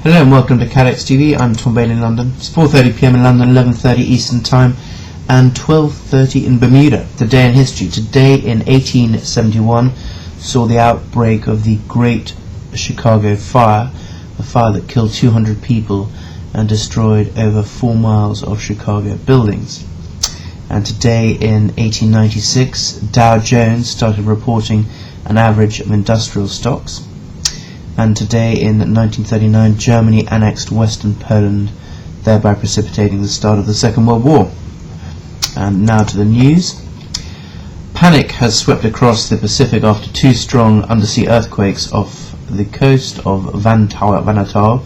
Hello and welcome to CATEX-TV. I'm Tom Bailey in London. It's 4:30 PM in London, 11:30 Eastern Time, and 12:30 in Bermuda. Today in history. Today in 1871 saw the outbreak of the Great Chicago Fire, a fire that killed 200 people and destroyed over 4 miles of Chicago buildings. And today in 1896, Dow Jones started reporting an average of industrial stocks. And today in 1939, Germany annexed Western Poland, thereby precipitating the start of the Second World War. And now to the news. Panic has swept across the Pacific after 2 strong undersea earthquakes off the coast of Vanuatu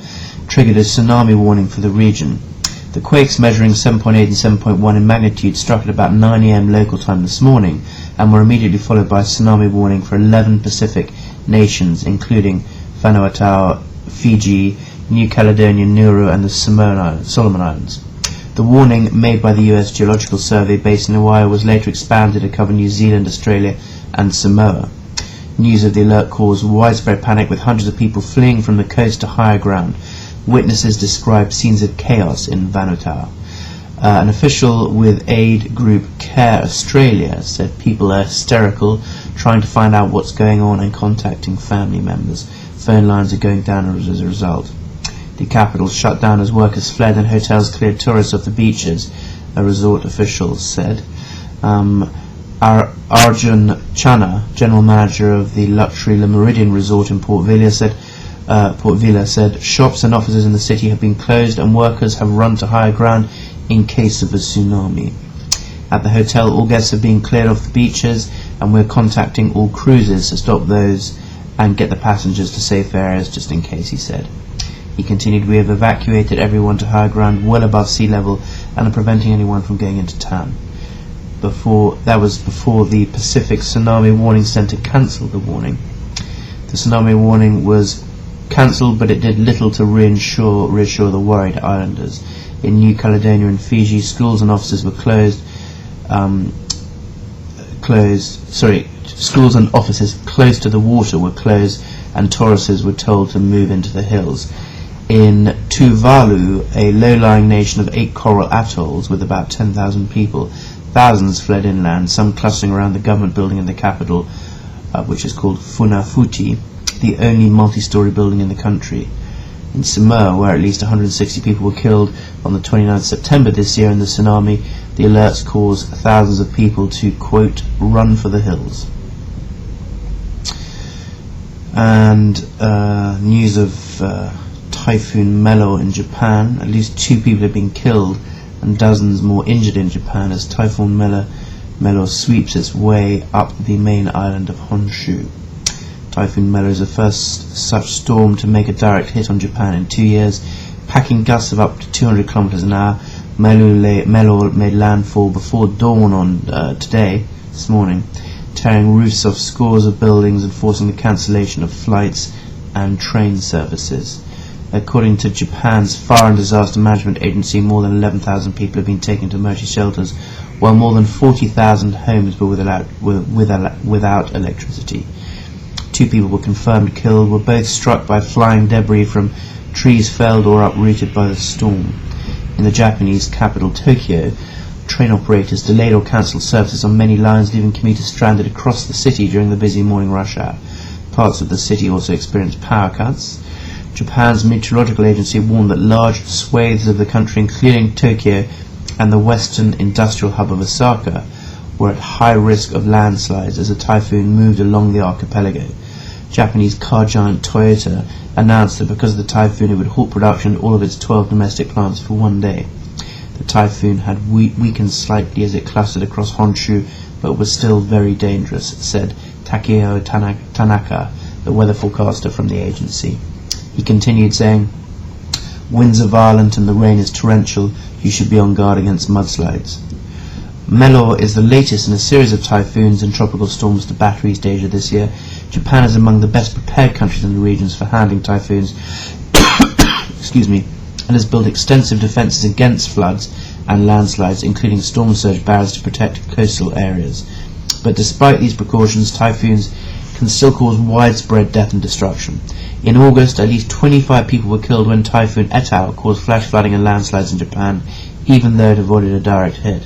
triggered a tsunami warning for the region. The quakes, measuring 7.8 and 7.1 in magnitude, struck at about 9 AM local time this morning and were immediately followed by a tsunami warning for 11 Pacific nations, including Vanuatu, Fiji, New Caledonia, Nauru and the Solomon Islands. The warning, made by the US Geological Survey based in Hawaii, was later expanded to cover New Zealand, Australia and Samoa. News of the alert caused widespread panic, with hundreds of people fleeing from the coast to higher ground. Witnesses described scenes of chaos in Vanuatu. An official with aid group Care Australia said people are hysterical, trying to find out what's going on and contacting family members. Phone lines are going down as a result. The capital shut down as workers fled and hotels cleared tourists off the beaches, a resort official said. Arjun Chana, general manager of the luxury Le Méridien resort in Port Vila, said shops and offices in the city have been closed and workers have run to higher ground in case of a tsunami. At the hotel, all guests have been cleared off the beaches, and we're contacting all cruises to stop those and get the passengers to safe areas just in case, he said. He continued, we have evacuated everyone to higher ground well above sea level and are preventing anyone from going into town. That was before the Pacific Tsunami Warning Center cancelled the warning. The tsunami warning was cancelled, but it did little to reassure the worried islanders. In New Caledonia and Fiji, schools and offices were schools and offices close to the water were closed, and tourists were told to move into the hills. In Tuvalu, a low-lying nation of 8 coral atolls with about 10,000 people, thousands fled inland, some clustering around the government building in the capital, which is called Funafuti, the only multi-story building in the country. In Samoa, where at least 160 people were killed on the 29th September this year in the tsunami, the alerts caused thousands of people to, quote, run for the hills. And news of Typhoon Melo in Japan. At least 2 people have been killed and dozens more injured in Japan as Typhoon Melo sweeps its way up the main island of Honshu. Typhoon Melo is the first such storm to make a direct hit on Japan in 2 years. Packing gusts of up to 200 kilometers an hour, Melo made landfall before dawn on this morning, tearing roofs off scores of buildings and forcing the cancellation of flights and train services. According to Japan's Fire and Disaster Management Agency, more than 11,000 people have been taken to emergency shelters, while more than 40,000 homes were without electricity. 2 people were confirmed killed, were both struck by flying debris from trees felled or uprooted by the storm. In the Japanese capital, Tokyo, train operators delayed or cancelled services on many lines, leaving commuters stranded across the city during the busy morning rush hour. Parts of the city also experienced power cuts. Japan's meteorological agency warned that large swathes of the country, including Tokyo and the western industrial hub of Osaka, were at high risk of landslides as the typhoon moved along the archipelago. Japanese car giant Toyota announced that because of the typhoon it would halt production at all of its 12 domestic plants for 1 day. The typhoon had weakened slightly as it clustered across Honshu, but was still very dangerous, said Takeo Tanaka, the weather forecaster from the agency. He continued saying, winds are violent and the rain is torrential. You should be on guard against mudslides. Melo is the latest in a series of typhoons and tropical storms to batter East Asia this year. Japan is among the best prepared countries in the regions for handling typhoons and has built extensive defences against floods and landslides, including storm surge barriers to protect coastal areas. But despite these precautions, typhoons can still cause widespread death and destruction. In August, at least 25 people were killed when Typhoon Etao caused flash flooding and landslides in Japan, even though it avoided a direct hit.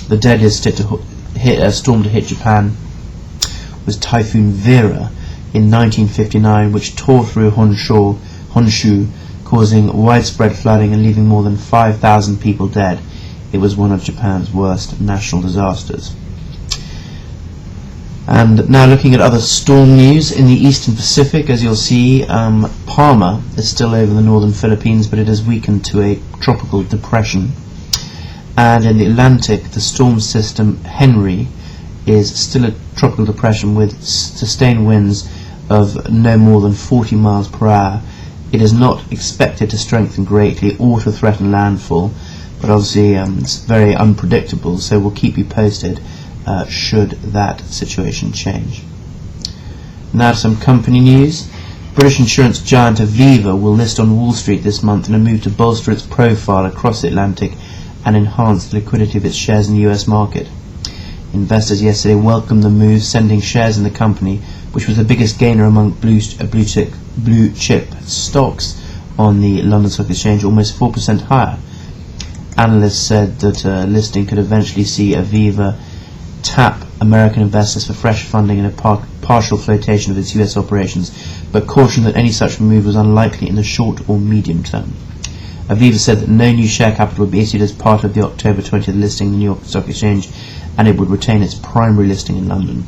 The deadliest storm to hit Japan was Typhoon Vera in 1959, which tore through Honshu, causing widespread flooding and leaving more than 5,000 people dead. It was one of Japan's worst national disasters. And now looking at other storm news in the eastern Pacific, as you'll see, Palma is still over the northern Philippines, but it has weakened to a tropical depression. And in the Atlantic, the storm system Henry is still a tropical depression with sustained winds of no more than 40 miles per hour. It is not expected to strengthen greatly or to threaten landfall, but obviously it's very unpredictable, so we'll keep you posted should that situation change. Now to some company news. British insurance giant Aviva will list on Wall Street this month in a move to bolster its profile across the Atlantic and enhance the liquidity of its shares in the US market. Investors yesterday welcomed the move, sending shares in the company, which was the biggest gainer among blue chip stocks on the London Stock Exchange, almost 4% higher. Analysts said that listing could eventually see Aviva tap American investors for fresh funding and a partial flotation of its US operations, but cautioned that any such move was unlikely in the short or medium term. Aviva said that no new share capital would be issued as part of the October 20th listing in the New York Stock Exchange, and it would retain its primary listing in London.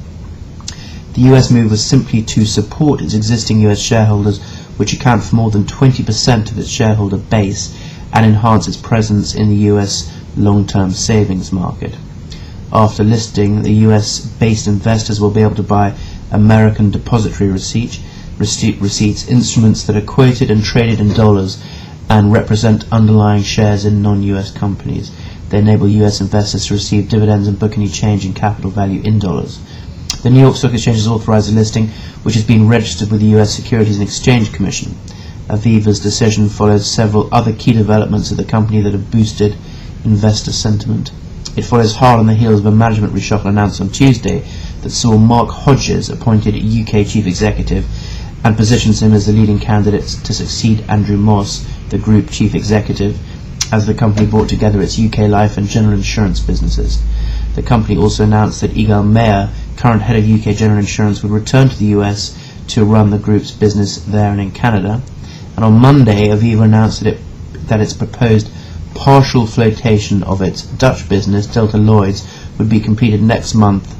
The US move was simply to support its existing US shareholders, which account for more than 20% of its shareholder base, and enhance its presence in the US long-term savings market. After listing, the US-based investors will be able to buy American depository receipts, instruments that are quoted and traded in dollars and represent underlying shares in non-US companies. They enable US investors to receive dividends and book any change in capital value in dollars. The New York Stock Exchange has authorized a listing, which has been registered with the US Securities and Exchange Commission. Aviva's decision follows several other key developments at the company that have boosted investor sentiment. It follows hard on the heels of a management reshuffle announced on Tuesday that saw Mark Hodges appointed UK Chief Executive and positions him as the leading candidate to succeed Andrew Moss, the Group Chief Executive, as the company brought together its UK life and general insurance businesses. The company also announced that Igal Mayer, current head of UK General Insurance, would return to the US to run the group's business there and in Canada. And on Monday, Aviva announced that its proposed partial flotation of its Dutch business, Delta Lloyd's, would be completed next month,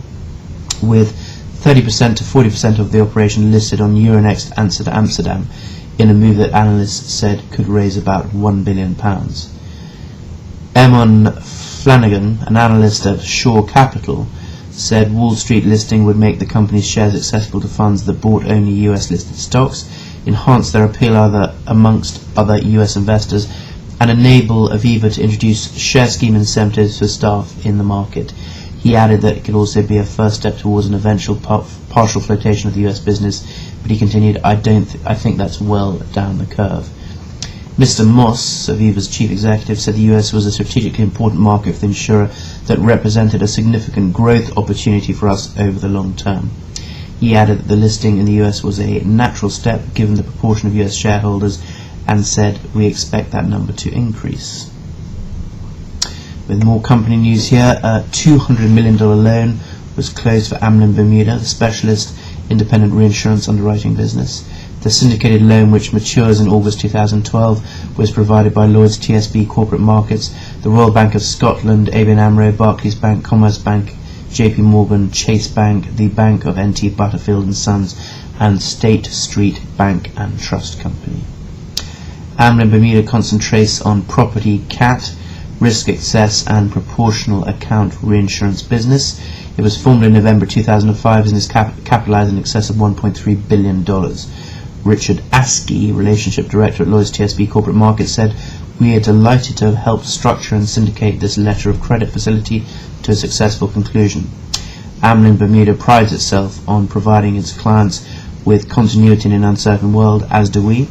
with 30% to 40% of the operation listed on Euronext Amsterdam, in a move that analysts said could raise about £1 billion. Eamon Flanagan, an analyst at Shore Capital, said Wall Street listing would make the company's shares accessible to funds that bought only US-listed stocks, enhance their appeal amongst other US investors, and enable Aviva to introduce share scheme incentives for staff in the market. He added that it could also be a first step towards an eventual partial flotation of the US business, but he continued, I think that's well down the curve. Mr. Moss, Aviva's chief executive, said the US was a strategically important market for the insurer that represented a significant growth opportunity for us over the long term. He added that the listing in the US was a natural step given the proportion of US shareholders, and said we expect that number to increase. With more company news here, a $200 million loan was closed for Amlin Bermuda, the specialist independent reinsurance underwriting business. The syndicated loan, which matures in August 2012, was provided by Lloyds TSB Corporate Markets, the Royal Bank of Scotland, ABN AMRO, Barclays Bank, Commerce Bank, JP Morgan, Chase Bank, the Bank of N.T. Butterfield and Sons, and State Street Bank and Trust Company. Amlin Bermuda concentrates on property cat, risk excess and proportional account reinsurance business. It was formed in November 2005 and is capitalized in excess of $1.3 billion. Richard Askey, Relationship Director at Lloyds TSB Corporate Markets, said, "We are delighted to have helped structure and syndicate this letter of credit facility to a successful conclusion. Amlin Bermuda prides itself on providing its clients with continuity in an uncertain world, as do we.